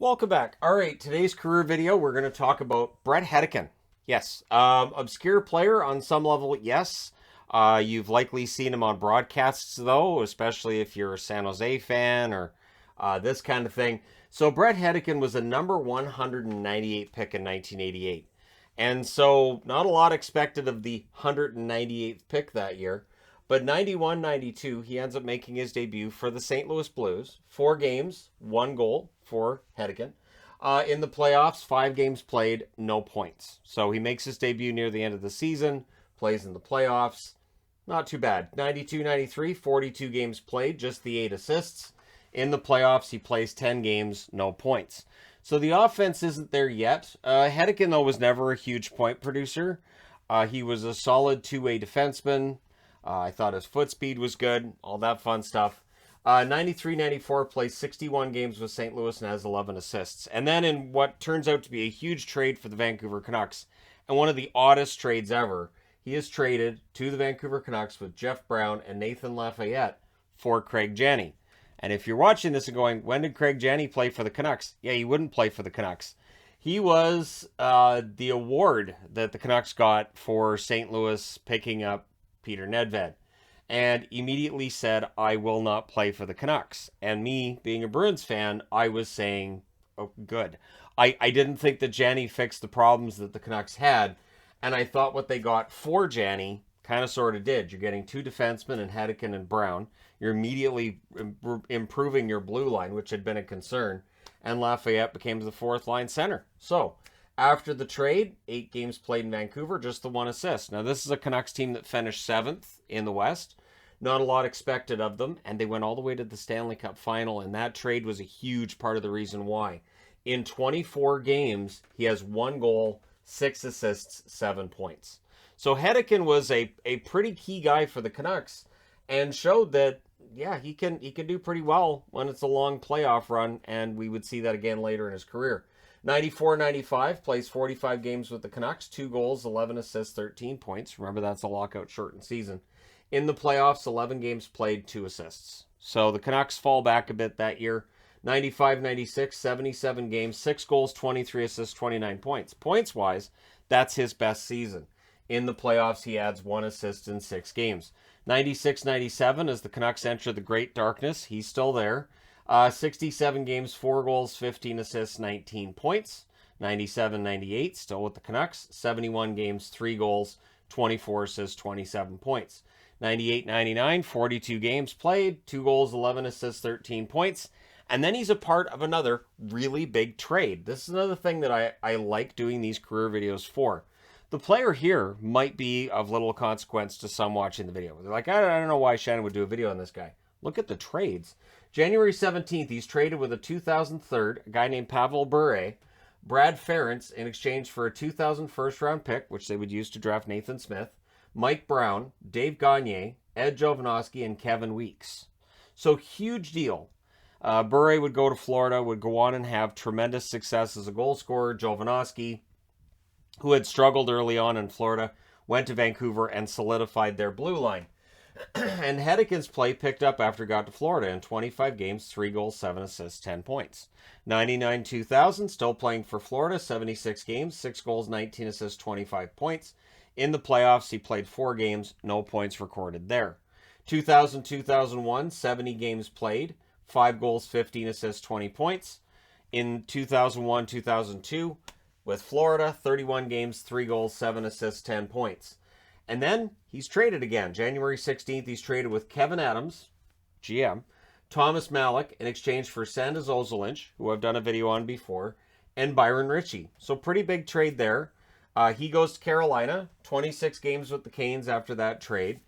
Welcome back. All right, today's career video, we're going to talk about Bret Hedican. Yes, obscure player on some level, yes. You've likely seen him on broadcasts, though, especially if you're a San Jose fan or this kind of thing. So Bret Hedican was a number 198 pick in 1988. And so not a lot expected of the 198th pick that year. But 91-92, he ends up making his debut for the St. Louis Blues. 4 games, 1 goal for Hedican. In the playoffs, 5 games played, no points. So he makes his debut near the end of the season, plays in the playoffs. Not too bad. 92-93, 42 games played, just the 8 assists. In the playoffs, he plays 10 games, no points. So the offense isn't there yet. Hedican, though, was never a huge point producer. He was a solid two-way defenseman. I thought his foot speed was good, all that fun stuff. 93-94 plays 61 games with St. Louis and has 11 assists. And then in what turns out to be a huge trade for the Vancouver Canucks, and one of the oddest trades ever, he is traded to the Vancouver Canucks with Jeff Brown and Nathan Lafayette for Craig Janney. And if you're watching this and going, when did Craig Janney play for the Canucks? Yeah, he wouldn't play for the Canucks. He was the award that the Canucks got for St. Louis picking up Peter Nedved, and immediately said, I will not play for the Canucks. And me, being a Bruins fan, I was saying, oh, good. I didn't think that Janney fixed the problems that the Canucks had, and I thought what they got for Janney kind of sort of did. You're getting 2 defensemen in Hedican and Brown. You're immediately improving your blue line, which had been a concern, and Lafayette became the 4th line center. So, after the trade, 8 games played in Vancouver, just the 1 assist. Now, this is a Canucks team that finished 7th in the West. Not a lot expected of them, and they went all the way to the Stanley Cup final, and that trade was a huge part of the reason why. In 24 games, he has 1 goal, 6 assists, 7 points. So Hedican was a pretty key guy for the Canucks, and showed that, yeah, he can do pretty well when it's a long playoff run, and we would see that again later in his career. 94-95, plays 45 games with the Canucks, 2 goals, 11 assists, 13 points. Remember, that's a lockout shortened season. In the playoffs, 11 games played, 2 assists. So the Canucks fall back a bit that year. 95-96, 77 games, 6 goals, 23 assists, 29 points. Points-wise, that's his best season. In the playoffs, he adds 1 assist in 6 games. 96-97, as the Canucks enter the Great Darkness, he's still there. 67 games, 4 goals, 15 assists, 19 points. 97-98, still with the Canucks. 71 games, 3 goals, 24 assists, 27 points. 98-99, 42 games played, 2 goals, 11 assists, 13 points. And then he's a part of another really big trade. This is another thing that I like doing these career videos for. The player here might be of little consequence to some watching the video. They're like, I don't know why Shannon would do a video on this guy. Look at the trades. January 17th, he's traded with a 2003, a guy named Pavel Bure, Brad Ferentz in exchange for a 2000 first-round pick, which they would use to draft Nathan Smith, Mike Brown, Dave Gagne, Ed Jovanovski, and Kevin Weeks. So huge deal. Bure would go to Florida, would go on and have tremendous success as a goal scorer. Jovanovski, who had struggled early on in Florida, went to Vancouver and solidified their blue line. And Hedican's play picked up after he got to Florida in 25 games, 3 goals, 7 assists, 10 points. 99-2000, still playing for Florida, 76 games, 6 goals, 19 assists, 25 points. In the playoffs, he played 4 games, no points recorded there. 2000-2001, 70 games played, 5 goals, 15 assists, 20 points. In 2001-2002, with Florida, 31 games, 3 goals, 7 assists, 10 points. And then he's traded again. January 16th, he's traded with Kevin Adams, GM, Thomas Malik in exchange for Sandis Ozolinsh, who I've done a video on before, and Byron Ritchie. So pretty big trade there. He goes to Carolina, 26 games with the Canes after that trade.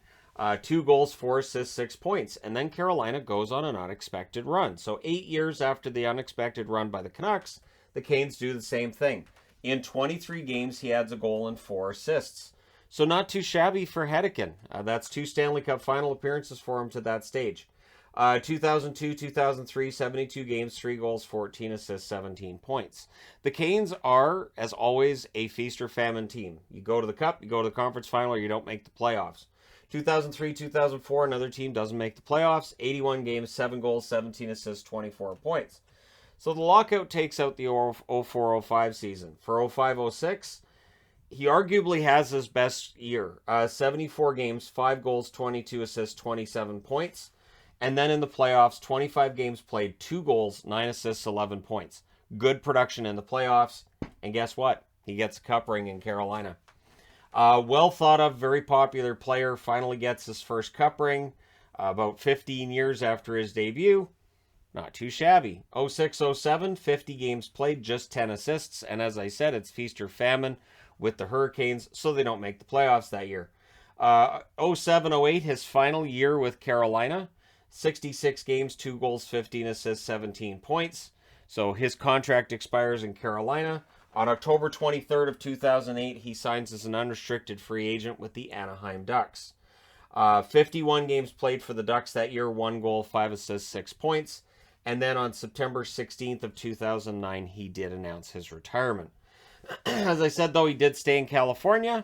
2 goals, 4 assists, 6 points. And then Carolina goes on an unexpected run. So 8 years after the unexpected run by the Canucks, the Canes do the same thing. In 23 games, he adds a goal and 4 assists. So not too shabby for Hedican. That's 2 Stanley Cup final appearances for him to that stage. 2002-2003, 72 games, 3 goals, 14 assists, 17 points. The Canes are, as always, a feast or famine team. You go to the Cup, you go to the conference final, or you don't make the playoffs. 2003-2004, another team doesn't make the playoffs. 81 games, 7 goals, 17 assists, 24 points. So the lockout takes out the 04-05 season. For 05-06, he arguably has his best year. 74 games, 5 goals, 22 assists, 27 points. And then in the playoffs, 25 games played, 2 goals, 9 assists, 11 points. Good production in the playoffs. And guess what? He gets a cup ring in Carolina. Well thought of, very popular player, finally gets his first cup ring about 15 years after his debut. Not too shabby. 06-07, 50 games played, just 10 assists. And as I said, it's feast or famine with the Hurricanes, so they don't make the playoffs that year. 07-08, his final year with Carolina. 66 games, 2 goals, 15 assists, 17 points. So his contract expires in Carolina. On October 23rd of 2008, he signs as an unrestricted free agent with the Anaheim Ducks. 51 games played for the Ducks that year, 1 goal, 5 assists, 6 points. And then on September 16th of 2009, he did announce his retirement. As I said, though, he did stay in California,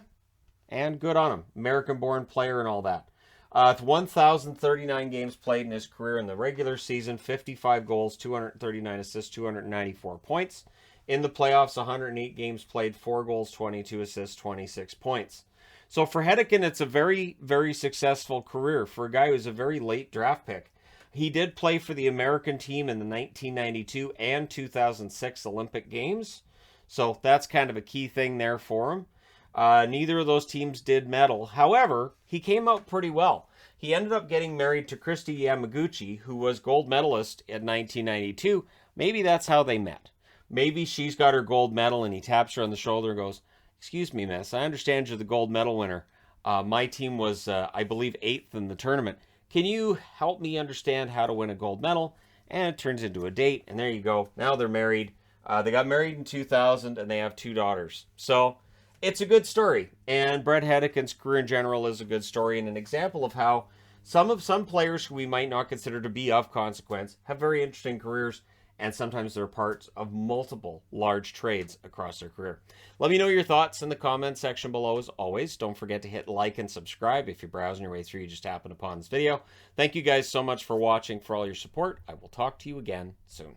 and good on him. American-born player and all that. 1,039 games played in his career in the regular season, 55 goals, 239 assists, 294 points. In the playoffs, 108 games played, 4 goals, 22 assists, 26 points. So for Hedican, it's a very, very successful career for a guy who's a very late draft pick. He did play for the American team in the 1992 and 2006 Olympic Games. So that's kind of a key thing there for him. Neither of those teams did medal. However, he came out pretty well. He ended up getting married to Christy Yamaguchi, who was gold medalist in 1992. Maybe that's how they met. Maybe she's got her gold medal and he taps her on the shoulder and goes, "Excuse me, miss, I understand you're the gold medal winner. My team was, I believe, 8th in the tournament. Can you help me understand how to win a gold medal?" And it turns into a date, and there you go. Now they're married. They got married in 2000, and they have 2 daughters. So it's a good story, and Bret Hedican's career in general is a good story and an example of how some players who we might not consider to be of consequence have very interesting careers, and sometimes they're parts of multiple large trades across their career. Let me know your thoughts in the comments section below. As always, don't forget to hit like and subscribe if you're browsing your way through, you just happen upon this video. Thank you guys so much for watching, for all your support. I will talk to you again soon.